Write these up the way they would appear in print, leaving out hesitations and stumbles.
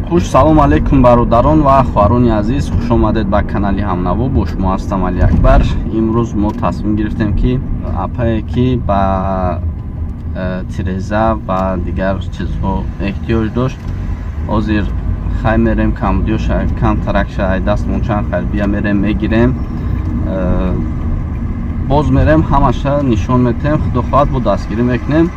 хуш салом алейкум бародарон ва хоҳарони азиз, хуш омадед ба канали ҳамнаво. Бо шумо ҳастам Али Акбар. имрӯз мо тасмим гирифтем ки апае ки ба тиреза ва дигар чизҳо эҳтиёҷ дошт, ҳозир хай мерем камбудиёша камтаракша ай дастмон чанд хайр бия мерем мегирем, боз мерем ҳамаша нишон метем. худо хоҳад бо дастгирӣ мекунем.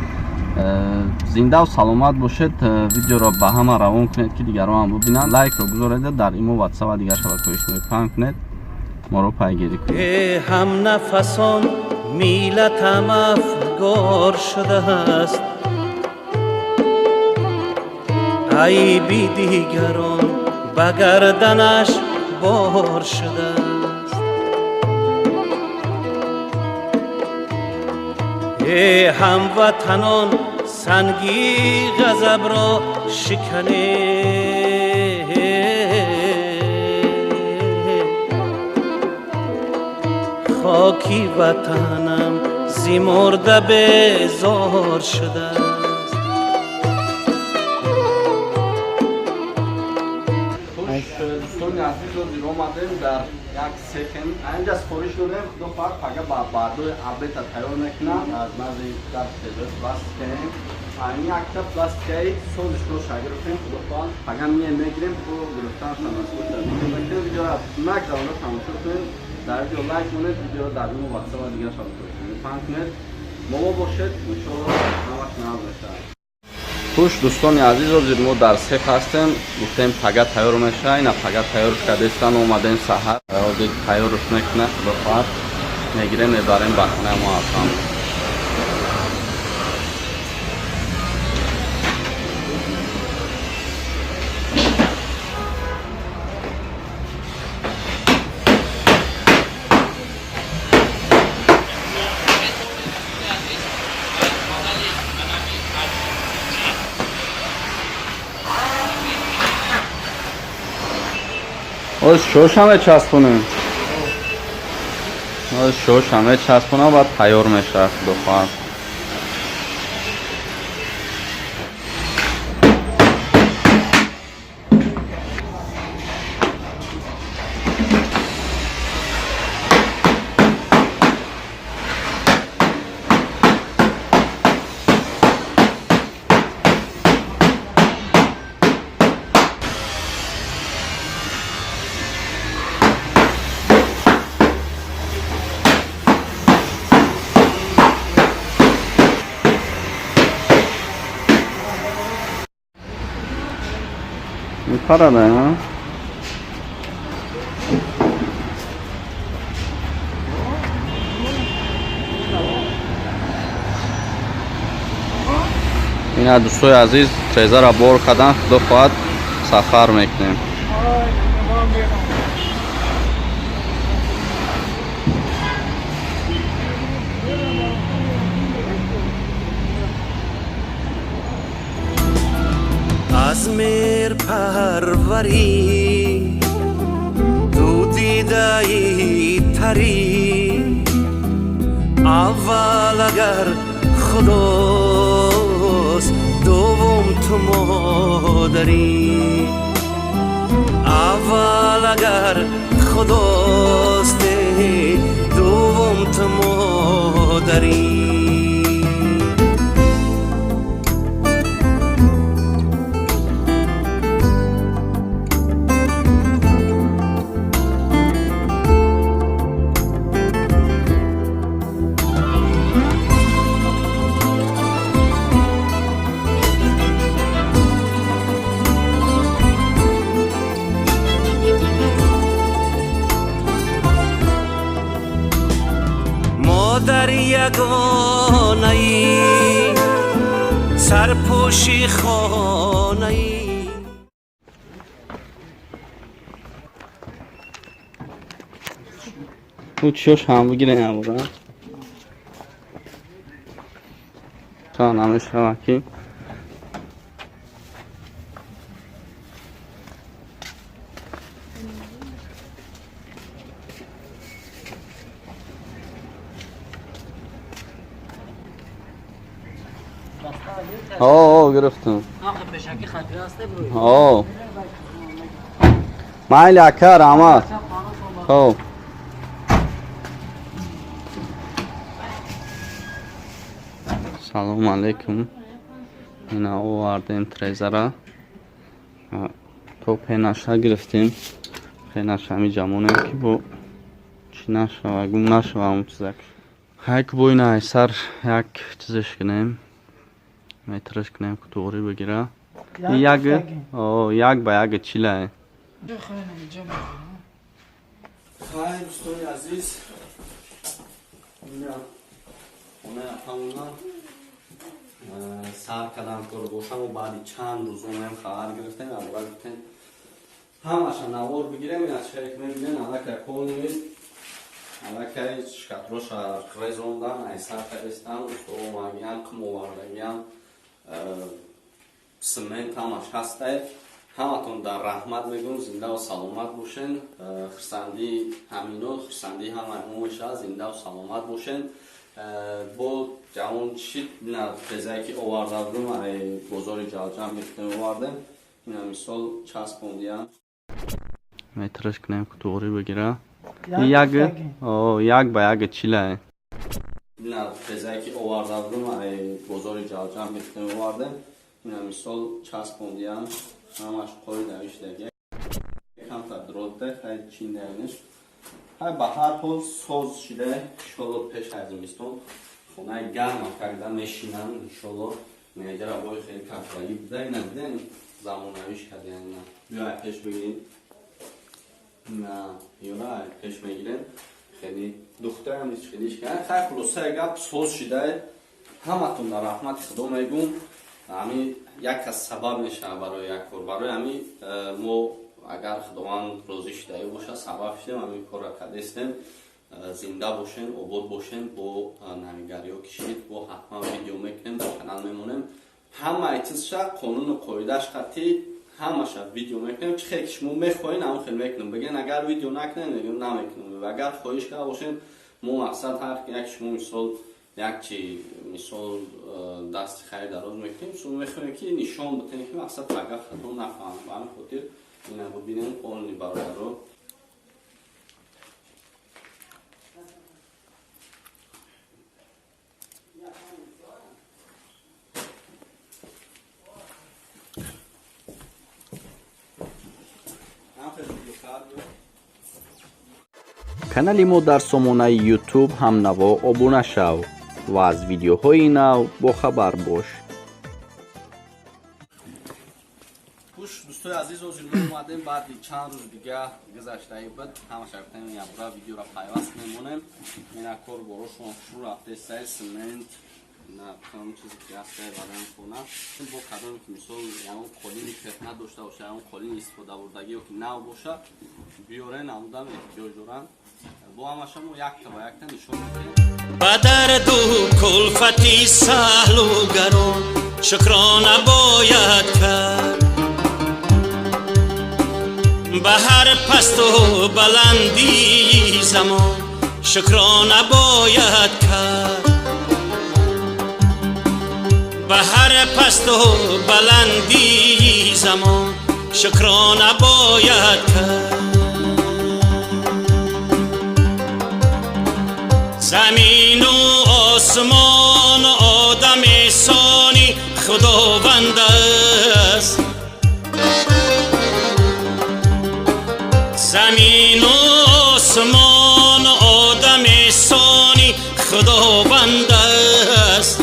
зиндаву саломат бошед. видеоро ба ҳама равон кунед ки дигарон ҳам бубинанд. лайкро гузоред, дар имо ватсап ва дигар шабакаҳои иҷтимоӣ паҳн кунед. моро пайгирӣ кунед. ҳамнафасон миллатам афгор шудааст, айби дигарон ба гарданаш бор шудааст. ҳамватанон санги ғазабро шиканед, خاکی وطنم زی مرده بیزار شده است. دوستان عزیز رو دیر آمدیم در یک سکن اینجا سفارش دادیم. خدا خواهد پگه با بردوی ابلیت تیار میکنم از نزدی در تیزر پلاستیکی این یک تا پلاستیکی سوزش رو شگرفتیم. خدا خواهد پگه میگیریم تو گرفتنش نمسکوش داریم. ویدیو را نگذارید تماشا کنید. در ویدیو لایک کنید، ویدیو را در این واتساپ و دیگر شبکه‌های اجتماعی پهن کنید. ما باشید انشاءالله همش ناب بشه. خوش دوستان عزیز، حاضر ما در سیخ هستیم. گفتیم پگه تیار میشه. اینا پگه تیارش کردستان اومدیم سحر. حاضر تیارش میکنه. خدا خواهد میگیریم میبریم به خانه ما اصلا. شوش همه چسبونیم. شوش همه چسبونم و تیار میشه. بخواه para da ha. اینا دوستای عزیز تریزر را بار کردن. خدا خواهد سفر میکنیم. از مهر پروری تو دیده تری، اول اگر خداست دوم تو مادری، اول اگر خداست دوم تو مادری. در یگانه ای سرپوشی خانه ای. چیوش هم بگیره نمورا تا نمیشه وکی گرفتم. آخه پشکی خطری هسته بروی. майли ака раҳмат. Хоб салому алайкум. ина овардем трезара то пенаша гирифтем. пенаша ҳамиҷа монем ки бо чӣ нашава гум нашава ҳамун чизак. ҳайк бо ина айсар як чизеш кунем, метраш кунем ки туғри бигира. як ба як чилае. хай дӯстони азиз, ина хонаи атамона сар кардам кор бошаму баъди чанд рӯз омаем хабар гирифтем абора гуфтем ҳамаша навор бигирем. ина чиҳек мебинем алакай полнивид алакай шкатроша резондан айсар кадестан устовомагиям қимовардагиям симент ҳамаш ҳастае. ҳаматон дар раҳмат мегӯм, зиндаву саломат бошен. хирсанди ҳамино хирсанди ҳамаи умуша зиндаву саломат бошен. бо ҷавон чӣ тезае ки оварда будем ай бозори ҷалҷам гирифтем овардем. ина мисол часпондиам метраш кунем ки туғри бигира. як ба як чилае. ина тезае ки оварда будем ай бозори ҷалҷам гирифтем овардем. ина мисол часпондиам ҳамаш қои навиштаги камтар дротда хай чиндаяниш ҳай ба ҳар ҳол соз шида иншолло пеш аз зимистон хонаи гарма карда мешинам иншолло меҷара бои хеле кафраги буда ина дидем замонавиш кардем. ина биёй пеш бигирем. ина ёра пеш мегирем хеле духтаам ҳеч хелиш кардем. хай хулоса гап соз шида ҳаматон дар раҳмати худо мегӯм. ҳами як аз сабаб мешава барои як кор. барои ҳами мо агар худованд розӣ шидаӣ боша сабаб шидем ҳамин корра кардестем. зинда бошен, обод бошен. бо навигариҳо кишид бо ҳатман видео мекунем, дар канал мемонем. ҳамаи чизша қонуну қоидааш қатъӣ ҳамаша видео мекунем. чӣ хеле ки шумо мехоҳед ҳамон хел мекунем. бигӯен агар видео накунем мегӯем намекунем. агар хоҳиш карда бошем мо мақсад ҳар як шумо мисол як чи мисол дасти хайр дароз мекунем шумо мехоҳем ки нишон битем ки мақсад ага хато нафаҳмад. ба ҳамин хотир ина бубинем қонуни бародаро. канали мо дар сомонаи YouTube ҳамнаво обуна шав ва аз видеоҳои нав бохабар бош. хуш дӯстои азиз, ҳозир омадем баъди чанд рӯз дига гузаштаи буд ҳамаша гуфтем ябра видеоро пайваст мемонем. ина кор борошон шурӯъ рафте сай симент на тамом чизе ки ҳастае бадан хона бо кадоме ки мисол ягон қолини феқ надошта боша ягон қолини истифода бурдагиё ки нав боша биёрен намудам эҳтиёҷ доранд. бо ҳамаша мо якта ба якта нишон медиҳем. ба дарду кулфати саҳлу гарон шукрона бояд кард. ба ҳар пасту баланди замон шукрона бояд кард. ба ҳар пасту баланди замон шукрона бояд кард. замину осмон одами сони худованд аст. замину осмон одами сони худованд аст.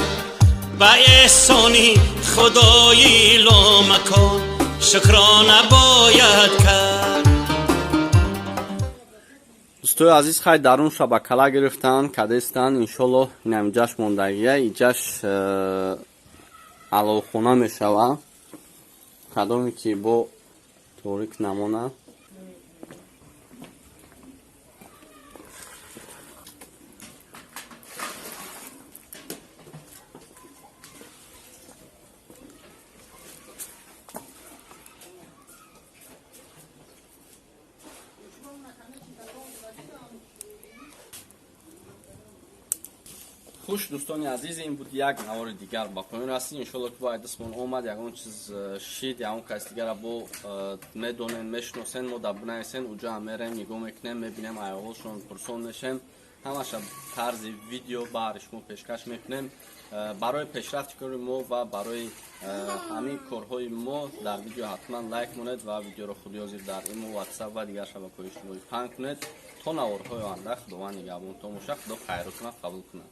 ба эҳсони худои ломакон шукрона бояд кард. дӯстои азиз, хай дарун шабакала гирифтан кадестан иншолло инам ҷаш мондагия иҷаш аловхона мешава кадоме ки бо торик намона. хуш дӯстони азиз, ин буд як навори дигар ба поён расид. Иншолло ки бо айдисмон омад ягон чиз шид ягон каси дигара бо медонен мешиносен мо дар бинависен уҷа мерем нигоҳ мекунем мебинем аҳволшон пурсон мешем ҳамаша тарзи видео баҳри шумо пешкаш мекунем. барои пешрафти кори мо ва барои ҳамин корҳои мо дар видео ҳатман лайк монед ва видеоро худёзир дар имо ватсап ва дигар шабакаҳои иҷтимоӣ паҳн кунед. то наворҳои оянда худованд нигаҳбонтон бошад. худо хайротона қабул кунад.